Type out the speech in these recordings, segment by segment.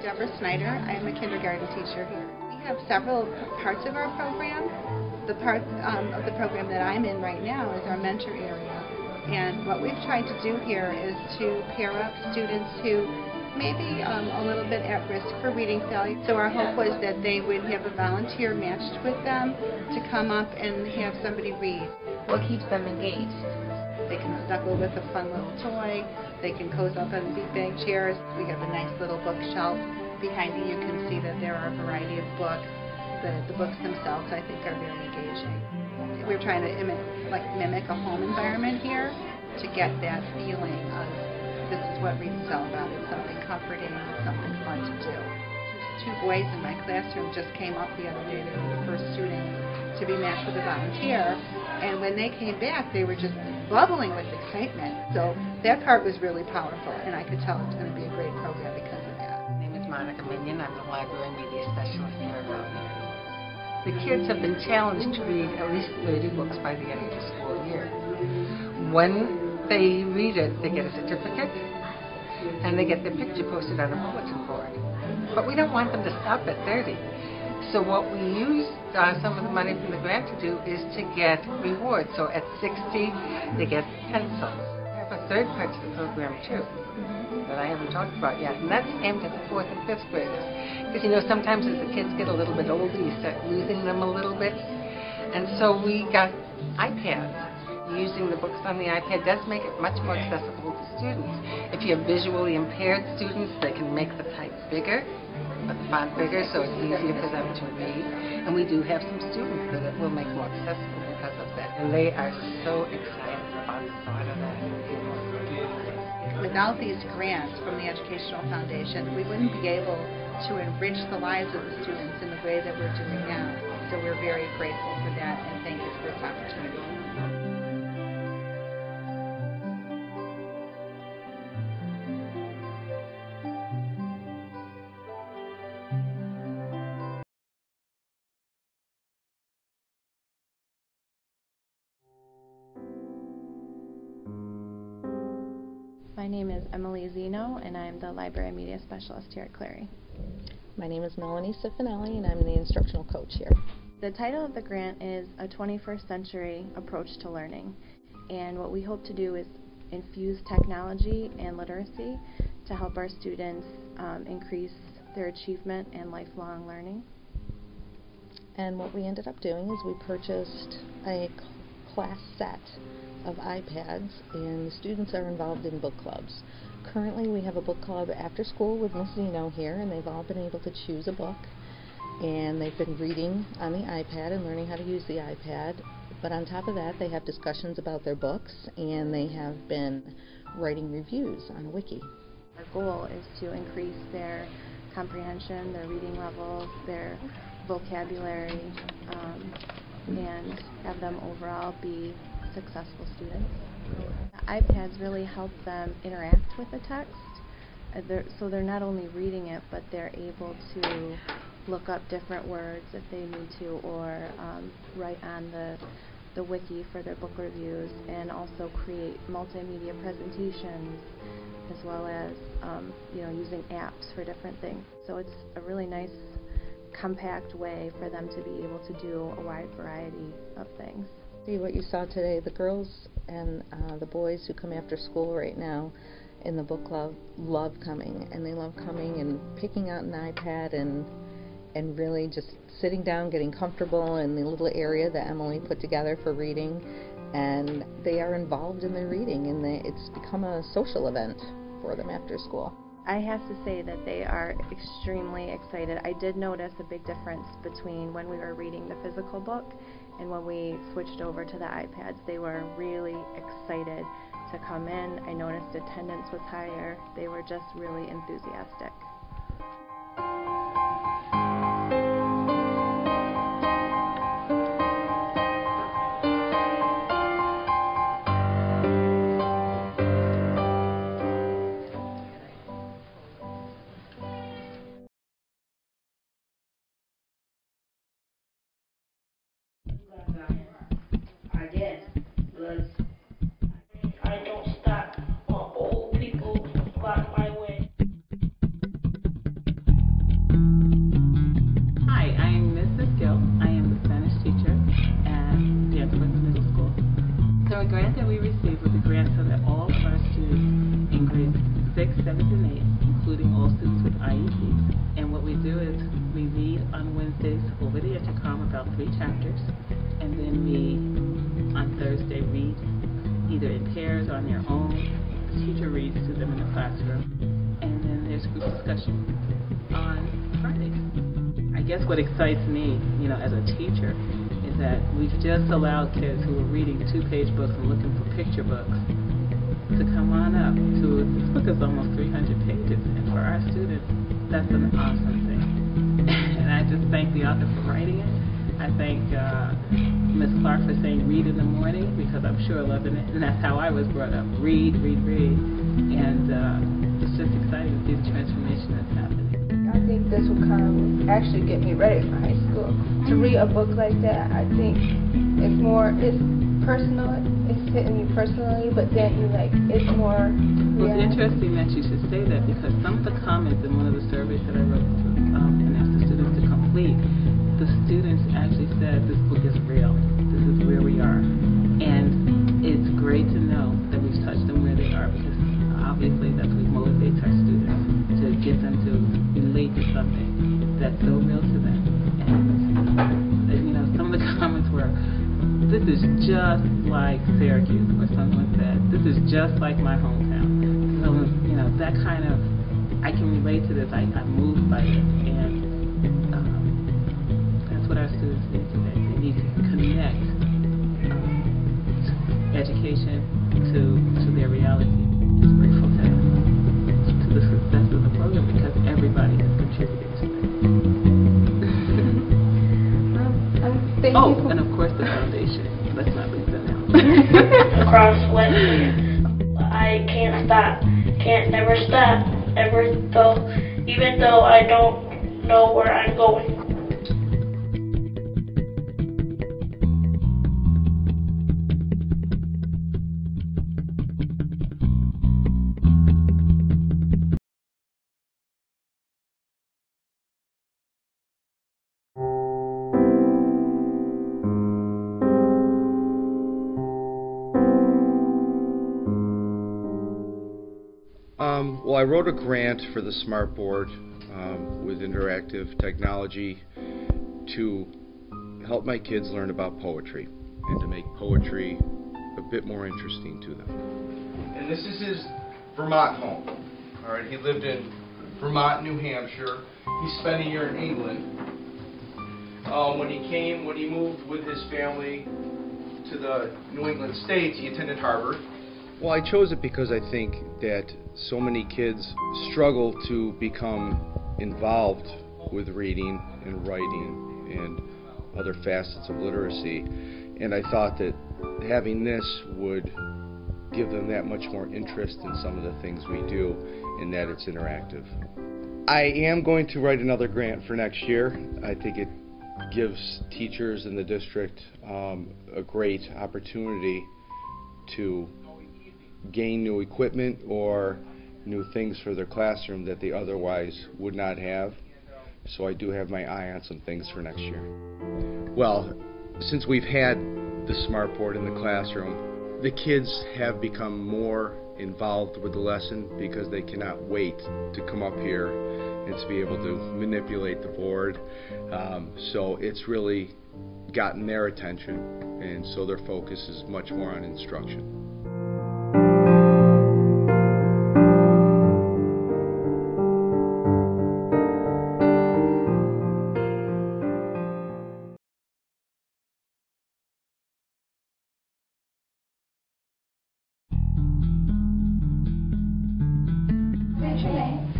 Deborah Snyder. I am a kindergarten teacher here. We have several parts of our program. The part of the program that I'm in right now is our mentor area. And what we've tried to do here is to pair up students who may be a little bit at risk for reading failure. So our hope was that they would have a volunteer matched with them to come up and have somebody read. What keeps them engaged? They can snuggle with a fun little toy. They can cozy up on beanbag chairs. We have a nice little bookshelf. Behind you, you can see that there are a variety of books. The books themselves, I think, are very engaging. We're trying to mimic a home environment here to get that feeling of this is what reading's all about. It's something comforting, something fun to do. Two boys in my classroom just came up the other day. They were the first students to be matched with a volunteer. And when they came back, they were just bubbling with excitement. So that part was really powerful, and I could tell it's going to be a great program because of that. My name is Monica Minion. I'm the Library and Media Specialist here at Rowan. The kids have been challenged to read at least 30 books by the end of the school year. When they read it, they get a certificate, and they get their picture posted on a bulletin board. But we don't want them to stop at 30. So what we use some of the money from the grant to do is to get rewards. So at 60, they get pencils. We have a third part to the program too that I haven't talked about yet, and that's aimed at the 4th and 5th graders. Because you know, sometimes as the kids get a little bit older, you start losing them a little bit. And so we got iPads. Using the books on the iPad does make it much more accessible to students. If you have visually impaired students, they can make the type bigger, but the font bigger, so it's easier for them to read. And we do have some students that it will make more accessible because of that. And they are so excited about the thought of that. Without these grants from the Educational Foundation, we wouldn't be able to enrich the lives of the students in the way that we're doing now. So we're very grateful for that, and thank you for this opportunity. My name is Emily Zeno, and I'm the Library and Media Specialist here at Clary. My name is Melanie Cifinelli, and I'm the instructional coach here. The title of the grant is A 21st Century Approach to Learning, and what we hope to do is infuse technology and literacy to help our students increase their achievement and lifelong learning. And what we ended up doing is we purchased a class set of iPads, and the students are involved in book clubs. Currently we have a book club after school with Miss Zeno here, and they've all been able to choose a book, and they've been reading on the iPad and learning how to use the iPad. But on top of that, they have discussions about their books, and they have been writing reviews on a wiki. Our goal is to increase their comprehension, their reading levels, their vocabulary, and have them overall be successful students. The iPads really help them interact with the text, so they're not only reading it, but they're able to look up different words if they need to, or write on the wiki for their book reviews, and also create multimedia presentations, as well as using apps for different things. So it's a really nice, compact way for them to be able to do a wide variety of things. See what you saw today, the girls and the boys who come after school right now in the book club love coming, and they love coming and picking out an iPad and really just sitting down, getting comfortable in the little area that Emily put together for reading, and they are involved in their reading, and it's become a social event for them after school. I have to say that they are extremely excited. I did notice a big difference between when we were reading the physical book and when we switched over to the iPads. They were really excited to come in. I noticed attendance was higher. They were just really enthusiastic. I don't stop old people block my way. a grant that we received was a grant so that all of our students in grades 6, 7, and 8, including all students with IEPs. And what we do is we read on Wednesdays over the intercom about 3 chapters, and then we, on Thursday, read either in pairs or on their own. The teacher reads to them in the classroom, and then there's group discussion on Fridays. I guess what excites me, as a teacher, is that we've just allowed kids who are reading 2-page books and looking for picture books to come on up to, this book is almost 300 pages, and for our students, that's an awesome thing. And I just thank the author for writing it. I thank Ms. Clark for saying read in the morning, because I'm sure loving it, and that's how I was brought up. Read, read, read. And it's just exciting to see the transformation that's happening. I think this will actually get me ready for high school. To read a book like that, I think it's personal, it's hitting you personally, but then it's more. Well, it's interesting that you should say that, because some of the comments in one of the surveys that I wrote and asked the students to complete, the students actually said this book is real. This is where we are. And it's great to know that we've touched them where they are, because obviously that's what motivates our students, to get them to relate to something that's so real to them. And some of the comments were, this is just like Syracuse, or someone said, this is just like my hometown. So, that kind of, I can relate to this, I'm moved by this, and that's what our students need today. They need to connect education to their reality. Just grateful to the success of the program, because everybody has contributed to it. And of course the foundation. Let's not leave them out. Across Western, I can't stop, never stop, even though I don't know where I'm going. Well, I wrote a grant for the Smart Board with interactive technology to help my kids learn about poetry and to make poetry a bit more interesting to them. And this is his Vermont home. All right, he lived in Vermont, New Hampshire. He spent a year in England. When he moved with his family to the New England states, he attended Harvard. Well, I chose it because I think that so many kids struggle to become involved with reading and writing and other facets of literacy, and I thought that having this would give them that much more interest in some of the things we do, and that it's interactive. I am going to write another grant for next year. I think it gives teachers in the district a great opportunity to gain new equipment or new things for their classroom that they otherwise would not have. So I do have my eye on some things for next year. Well, since we've had the Smart Board in the classroom, the kids have become more involved with the lesson because they cannot wait to come up here and to be able to manipulate the board. So it's really gotten their attention, and so their focus is much more on instruction.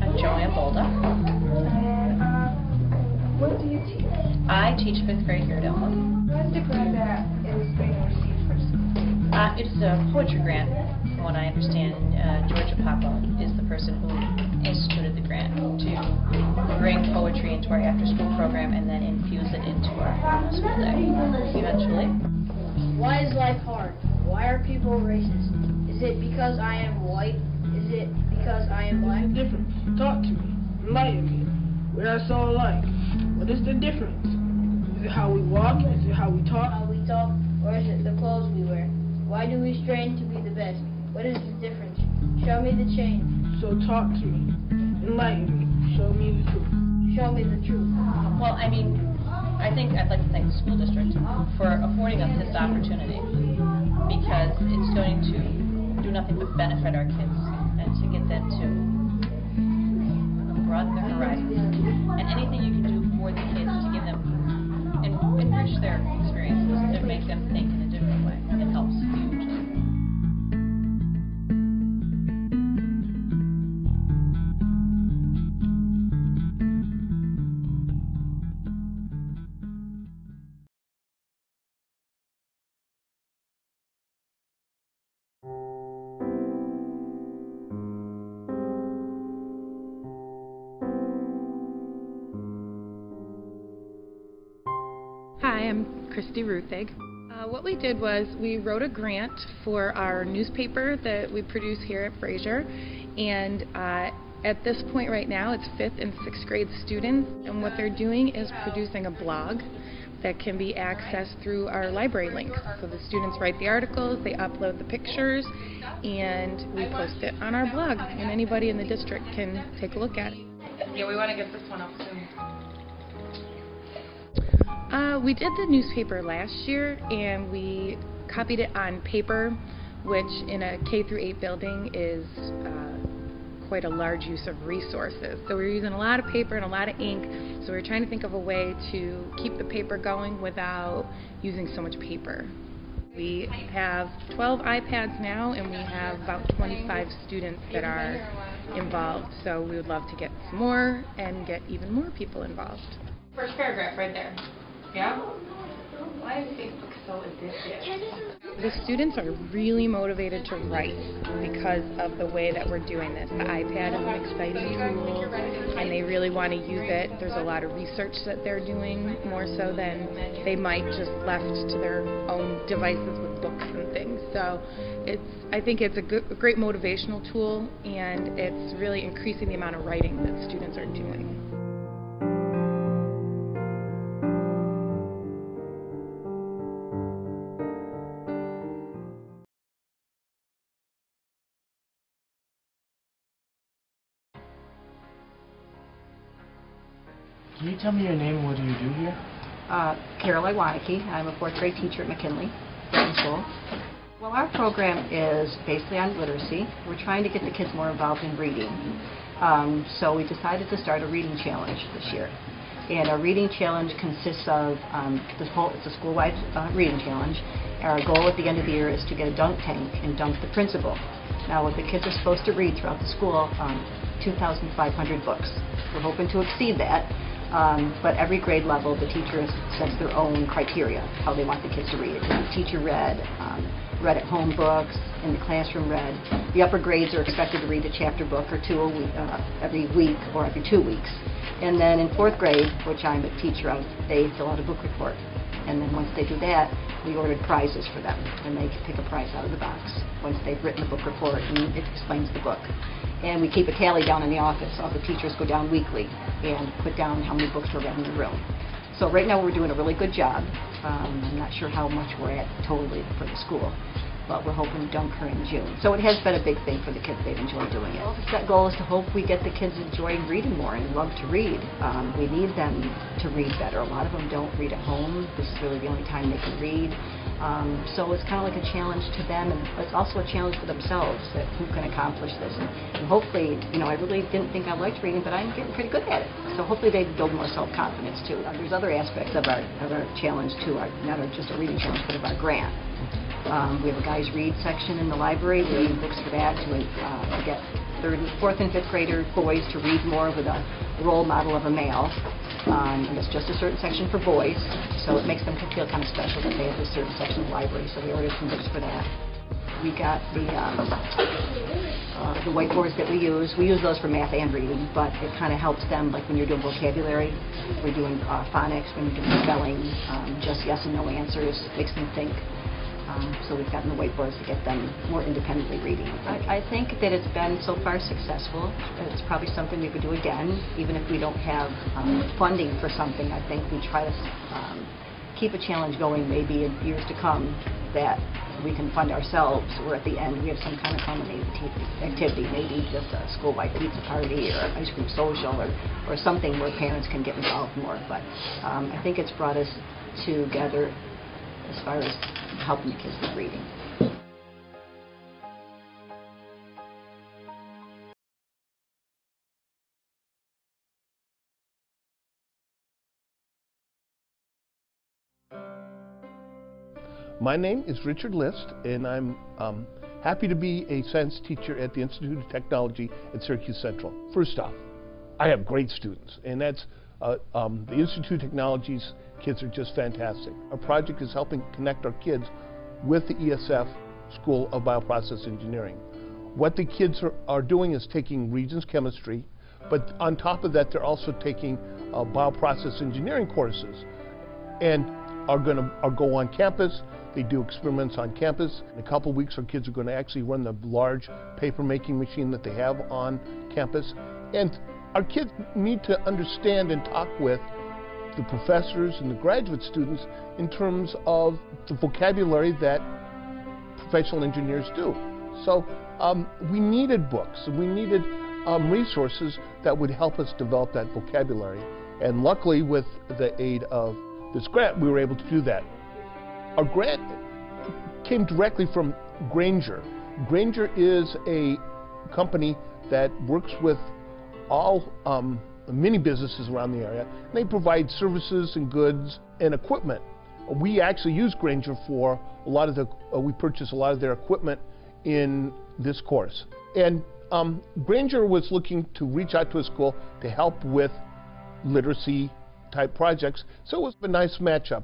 I'm Joanne OBrien. What do you teach? I teach 5th grade here at Elma. What's the grant that is being received for school? It's a poetry grant, from what I understand. Georgia Papa is the person who instituted the grant to bring poetry into our after-school program and then infuse it into our school day eventually. Why is life hard? Why are people racist? Is it because I am white? Is it because I am black? Difference. Talk to me. Enlighten me. We're not so alike. What is the difference? Is it how we walk? Is it how we talk? How we talk? Or is it the clothes we wear? Why do we trained to be the best. What is the difference? Show me the change. So talk to me, enlighten me, show me the truth. Show me the truth. Well, I mean, I think I'd like to thank the school district for affording us this opportunity, because it's going to do nothing but benefit our kids and to get them to broaden their horizons. And anything you can do for the kids to give them, enrich their experiences, to make them think in a different way, it helps hugely. Hi, I'm Christy Egg. What we did was we wrote a grant for our newspaper that we produce here at Fraser, and at this point right now it's 5th and 6th grade students, and what they're doing is producing a blog that can be accessed through our library links. So the students write the articles, they upload the pictures, and we post it on our blog, and anybody in the district can take a look at it. Yeah, we want to get this one up soon. We did the newspaper last year, and we copied it on paper, which in a K-8 building is quite a large use of resources. So we're using a lot of paper and a lot of ink, so we're trying to think of a way to keep the paper going without using so much paper. We have 12 iPads now, and we have about 25 students that are involved, so we would love to get some more and get even more people involved. First paragraph right there. Yeah? Why is Facebook so addictive? The students are really motivated to write because of the way that we're doing this. The iPad is an exciting tool, and they really want to use it. There's a lot of research that they're doing, more so than they might just left to their own devices with books and things. So I think it's a great motivational tool, and it's really increasing the amount of writing that students are doing. Can you tell me your name and what do you do here? Carol Iwaniki. I'm a 4th grade teacher at McKinley School. Well, our program is basically on literacy. We're trying to get the kids more involved in reading. So we decided to start a reading challenge this year. And our reading challenge consists of, it's a school-wide reading challenge. Our goal at the end of the year is to get a dunk tank and dunk the principal. Now, what the kids are supposed to read throughout the school, 2,500 books. We're hoping to exceed that. But every grade level, the teacher sets their own criteria, how they want the kids to read. It can be teacher read at home books, in the classroom read. The upper grades are expected to read a chapter book or two every week or every 2 weeks. And then in 4th grade, which I'm a teacher of, they fill out a book report. And then once they do that, we ordered prizes for them, and they can pick a prize out of the box once they've written the book report and it explains the book. And we keep a tally down in the office. All the teachers go down weekly and put down how many books were read in the room. So right now we're doing a really good job. I'm not sure how much we're at totally for the school, but we're hoping to dunk her in June. So it has been a big thing for the kids. They've enjoyed doing it. The goal is to hope we get the kids enjoying reading more and love to read. We need them to read better. A lot of them don't read at home. This is really the only time they can read. So it's kind of like a challenge to them, and it's also a challenge for themselves, that who can accomplish this. And hopefully, I really didn't think I liked reading, but I'm getting pretty good at it. So hopefully they build more self-confidence too. There's other aspects of our challenge too, not just a reading challenge, but of our grant. We have a guys read section in the library. We need books for that to get 4th and 5th grader boys to read more with a role model of a male. And it's just a certain section for boys, so it makes them feel kind of special that they have a certain section of the library, so we ordered some books for that. We got the whiteboards that we use those for math and reading, but it kind of helps them, like when you're doing vocabulary, we're doing phonics, when you're doing spelling, just yes and no answers, makes them think. So we've gotten the whiteboards to get them more independently reading. I think that it's been so far successful. It's probably something we could do again, even if we don't have funding for something. I think we try to keep a challenge going maybe in years to come that we can fund ourselves, or at the end we have some kind of common activity, maybe just a school-wide pizza party or an ice cream social or something where parents can get involved more. But I think it's brought us together as far as helping the kids with reading. My name is Richard List, and I'm happy to be a science teacher at the Institute of Technology at Syracuse Central. First off, I have great students, and that's the Institute of Technology's kids are just fantastic. Our project is helping connect our kids with the ESF School of Bioprocess Engineering. What the kids are doing is taking Regents chemistry, but on top of that, they're also taking bioprocess engineering courses, and are go on campus. They do experiments on campus. In a couple weeks, our kids are going to actually run the large paper making machine that they have on campus. And our kids need to understand and talk with the professors and the graduate students in terms of the vocabulary that professional engineers do. So we needed books, and we needed resources that would help us develop that vocabulary. And luckily, with the aid of this grant, we were able to do that. Our grant came directly from Grainger. Grainger is a company that works with all many businesses around the area. They provide services and goods and equipment. We actually use Grainger for a lot of we purchase a lot of their equipment in this course. And Grainger was looking to reach out to a school to help with literacy type projects. So it was a nice matchup.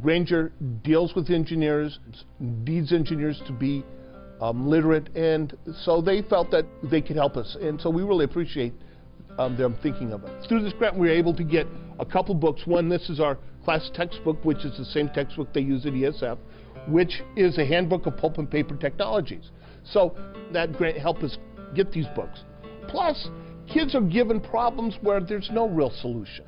Grainger deals with engineers, needs engineers to be literate, and so they felt that they could help us, and so we really appreciate them thinking of us. Through this grant, we were able to get a couple books. One, this is our class textbook, which is the same textbook they use at ESF, which is a handbook of pulp and paper technologies. So that grant helped us get these books. Plus, kids are given problems where there's no real solution,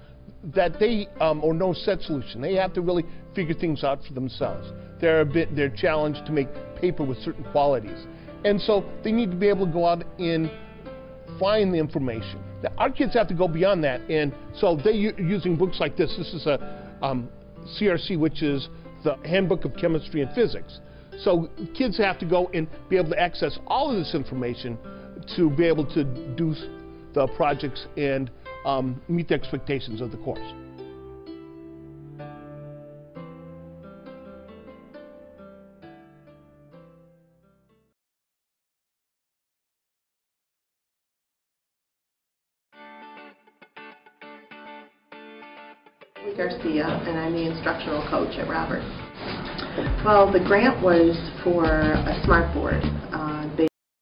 that they or no set solution. They have to really figure things out for themselves. They're challenged to make paper with certain qualities, and so they need to be able to go out and find the information. Now, our kids have to go beyond that, and so they're using books like this. This is a CRC, which is the Handbook of Chemistry and Physics. So kids have to go and be able to access all of this information to be able to do the projects and meet the expectations of the course. Garcia, and I'm the instructional coach at Roberts. Well, the grant was for a smart board,